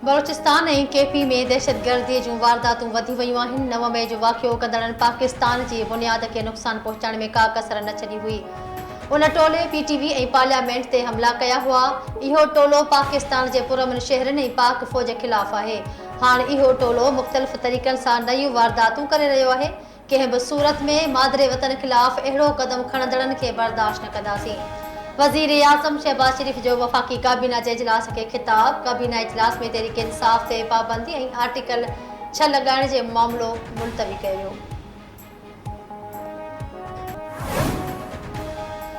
बलोचिस्तान ऐं केपी में दहशतगर्दी जूं वारदातूं वधी वयूं आहिनि। 9 मई जो वाक़ियो कंदड़नि पाकिस्तान जी बुनियाद खे नुक़सान पहुचाइण में का कसर न छॾी हुई। उन टोले पीटीवी ऐं पार्लियामेंट ते हमला कया हुआ। इहो टोलो पाकिस्तान जे पुरअमन शहरनि ऐं पाक फ़ौज ख़िलाफ़ आहे। हाणे इहो टोलो मुख़्तलिफ़ तरीक़नि सां नयूं वारदातूं करे रहियो आहे। कंहिं बि सूरत में मादरे वतन ख़िलाफ़ अहिड़ो क़दम खणंदड़नि खे बर्दाश्त न कंदासीं। वज़ीर आज़म शहबाज शरीफ़ जो वफ़ाक़ी काबीना जे इजलास खे ख़िताब। काबीना इजलास में तहरीक इंसाफ़ ते पाबंदी ऐं आर्टिकल 6 लॻाइण जो मामलो मुलतवी कयो वियो।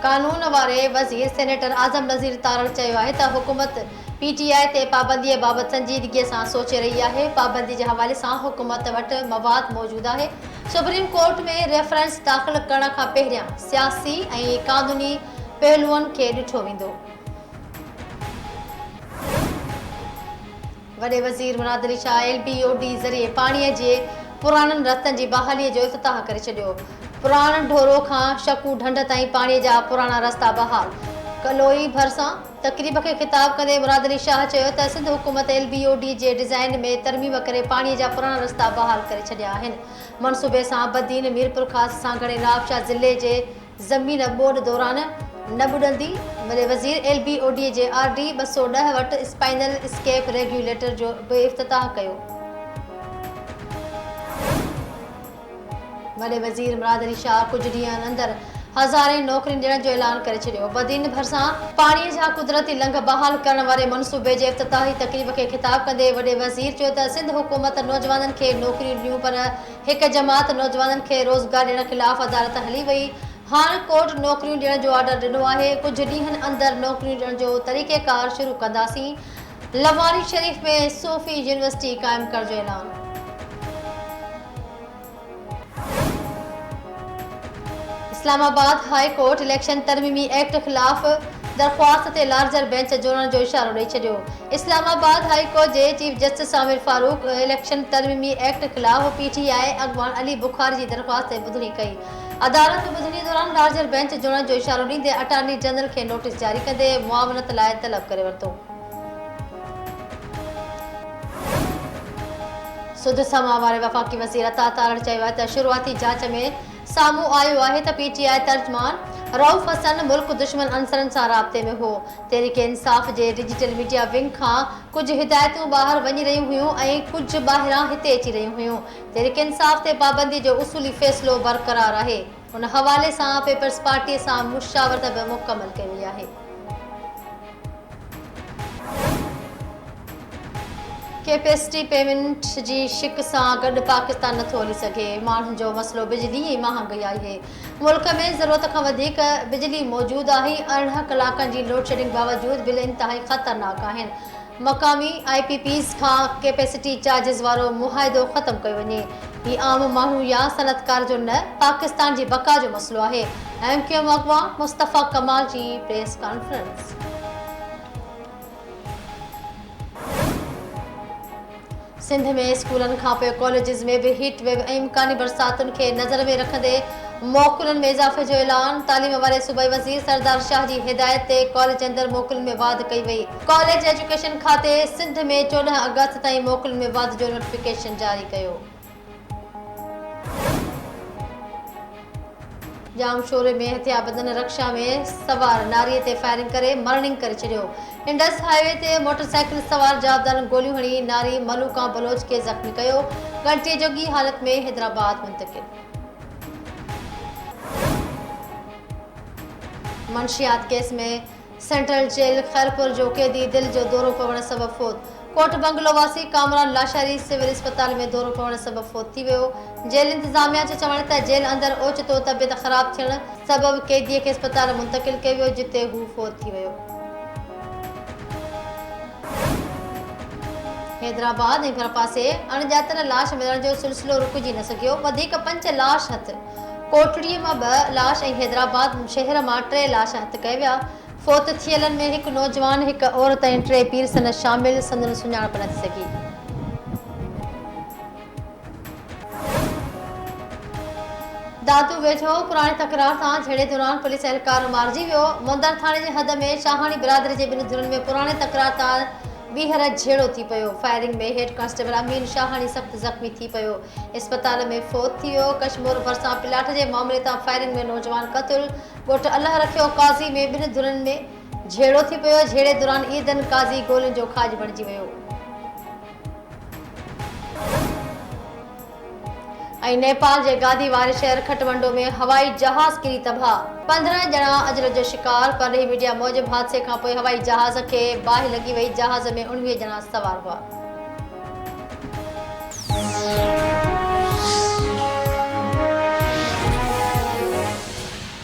कानून वारे वज़ीर सेनेटर आज़म नज़ीर तारड़ चयो आहे त हुकूमत पीटीआई ते पाबंदीअ बाबति संजीदगीअ सां सोचे रही आहे। पाबंदी जे हवाले सां हुकूमत वटि मवाद मौजूदु आहे। सुप्रीम कोर्ट में रेफरेंस दाख़िल करण खां पहिरियां सियासी ऐं क़ानूनी पहलुअनि खे ॾिठो वेंदो। वॾे वज़ीर मुराद अली शाह LBOD ज़रिए पाणीअ जे पुराणनि रस्तनि जी बहालीअ जो इफ़्तिताह करे छॾियो। पुराण ढोरो खां शकू ढंढ ताईं पाणीअ जा पुराणा रस्ता बहाल। कलोई भरिसां तक़रीब खे ख़िताब कंदे मुराद अली शाह चयो त सिंध हुकूमत LBOD जे डिज़ाइन में तरमीम करे पाणीअ जा पुराणा रस्ता बहाल करे छॾिया आहिनि। मनसूबे सां बदीन मीरपुर ख़ासि सां घणे राबशाह ज़िले जे ज़मीन ॿोॾ दौरान न ॿुॾंदी। वॾे वज़ीर LBOD जे RD 210 वटि स्पाइनल स्केप रेगुलेटर जो बि इफ़्तिताह कयो। वॾे वज़ीर मुराद अली शाह कुझु ॾींहंनि अंदरि हज़ारे नौकरियूं ॾियण जो ऐलान करे छॾियो। बदीन भरिसां पाणीअ जा कुदरती लंघ बहाल करण वारे मनसूबे जे इफ़्तिताही तक़रीब खे ख़िताब कंदे वॾे वज़ीर चयो त सिंध हुकूमत नौजवाननि खे नौकरियूं ॾिनियूं पर हिकु जमात नौजवाननि खे रोज़गार ॾियण ख़िलाफ़ अदालत हली वई। हाणे कोर्ट नौकरियूं ॾियण जो ऑर्डर ॾिनो आहे। कुझु ॾींहंनि अंदरि नौकरियूं ॾियण जो तरीक़ेकार शुरू कंदासीं। लवानी शरीफ़ में सूफ़ी यूनिवर्सिटी क़ाइमु करण जो ऐलान। इस्लामाबाद हाई कोर्ट इलेक्शन तरमीमी एक्ट ख़िलाफ़ दरख़्वास्त ते लार्जर बेंच जोड़ण जो इशारो ॾेई छॾियो। इस्लामाबाद हाई कोर्ट जे chief justice Aamir Farooq election तरमीमी एक्ट ख़िलाफ़ PTI अॻवान अली बुखारी जी दरख़्वास्त ते ॿुधणी कई। अदालत ॿुधणी दौरान लार्जर बेंच जोड़ण जो इशारो ॾींदे अटॉर्नी जनरल खे नोटिस जारी कंदे मुआवनत लाइ तलब करे वरितो। सुध समा वारे वफ़ाक़ी वज़ीर अता तारड़ चयो आहे त शुरूआती जांच में साम्हूं आयो आहे त PTI तर्जुमान रऊफ़ हसन मुल्क दुश्मन अंसरनि सां राब्ते में हो। तहरीक इंसाफ़ जे डिजिटल मीडिया विंग खां कुझु हिदायतूं ॿाहिरि वञी रहियूं हुयूं ऐं कुझु ॿाहिरां हिते अची रहियूं हुयूं। तहरीक इंसाफ़ ते पाबंदी जो उसूली फ़ैसिलो बरक़रार आहे। उन हवाले सां पीपल्स पार्टीअ सां मुशावरत बि मुकमल कई वई आहे। कैपेसिटी पेमेंट जी शिक सां गॾु पाकिस्तान नथो हली सघे। माण्हुनि जो मसइलो बिजली ऐं महांगाई आहे। मुल्क में ज़रूरत खां वधीक बिजली मौजूदु आहे। 18 कलाकनि जी लोड शेडिंग बावजूदि बिल इंतिहाई ख़तरनाक आहिनि। मक़ामी IPPs खां कैपेसिटी चार्जिस वारो मुआहिदो ख़तमु कयो वञे। हीउ आम माण्हू या सनअतकार जो न, पाकिस्तान जी बका जो मसइलो आहे। MQM अॻवान मुस्तफ़ा कमाल जी प्रेस कॉन्फ्रेंस। सिंध में स्कूलनि खां पोइ कॉलेजिस में बि हीट वेव ऐं इम्कानी बरसातुनि खे नज़र में रखंदे मोकलुनि में इज़ाफ़े जो ऐलान। तालीम वारे सूबाई वज़ीर सरदार शाह जी हिदायत ते कॉलेज अंदरि मोकलुनि में वाध कई वई। कॉलेज एजुकेशन खाते सिंध में 14 अगस्त ताईं मोकलुनि में वाध जो नोटिफिकेशन जारी कयो। जाम शोरे में हथियारबंद रक्षा में सवार नारीअ ते फायरिंग करे मर्निंग करे छॾियो। इंडस हाईवे ते मोटरसाइकिल सवार जाबदारनि गोलियूं हणी नारी मलूका बलोच खे ज़ख़्मी कयो। घंटे जोगी हालत में हैदराबाद मुंतक़िल। मंशियात केस में सेंट्रल जेल खैरपुर जो कैदी दिलि जो दौरो पवण सबबि फ़ौत। कोट बंगलो वासी कामरान लाशारी सिविल अस्पताल में दौरो पवण सबबि फ़ौत थी वियो। जेल इंतज़ामिया जो चवण त जेल अंदरि ओचितो तबियत ख़राब थियण सबबि कैदीअ खे अस्पताल मुंतक़िल कयो वियो जिते हू फ़ौत थी वियो। हैदराबाद ऐं भरपासे अणॼातल लाश मिलण जो सिलसिलो रुकिजी न सघियो। वधीक 5 लाश हथ। कोटड़ीअ मां 2 लाश ऐं हैदराबाद शहर मां 3 लाश हथ कया विया। फ़ौत थियलनि में हिकु नौजवान, हिकु औरत ऐं 3 पीर सन शामिल। संदनि सुञाणप न थी सघी। दादू वेझो पुराणी तकरार सां झेड़े दौरान पुलिस एहलकार मारिजी वियो। मोंदर थाणे जे हद में शाहाणी बिरादरी जे 2 धुरनि में पुराणे तकरार तां ॿीहर झेड़ो थी पियो। फायरिंग में हेड कांस्टेबल अमीन शाहानी सख़्तु ज़ख़्मी थी पियो, इस्पताल में फ़ौत थी वियो। कश्मीर भरिसां प्लाट जे मामले तां फायरिंग में नौजवान क़तल। ॻोठ अल्लाह रखियो काज़ी में ॿिनि धुरनि में झेड़ो थी पियो। झेड़े दौरान ईदन काज़ी गोलियुनि जो खाज बणिजी वियो। नेपाल जे गादी वारे शहर खटमंडो में हवाई जहाज किरी तबाह, 15 ॼणा अजर जो शिकार। परॾेही मीडिया मूजिब हादसे खां पोइ हवाई जहाज खे बाहि लॻी वई। जहाज में 19 ॼणा सवार हुआ।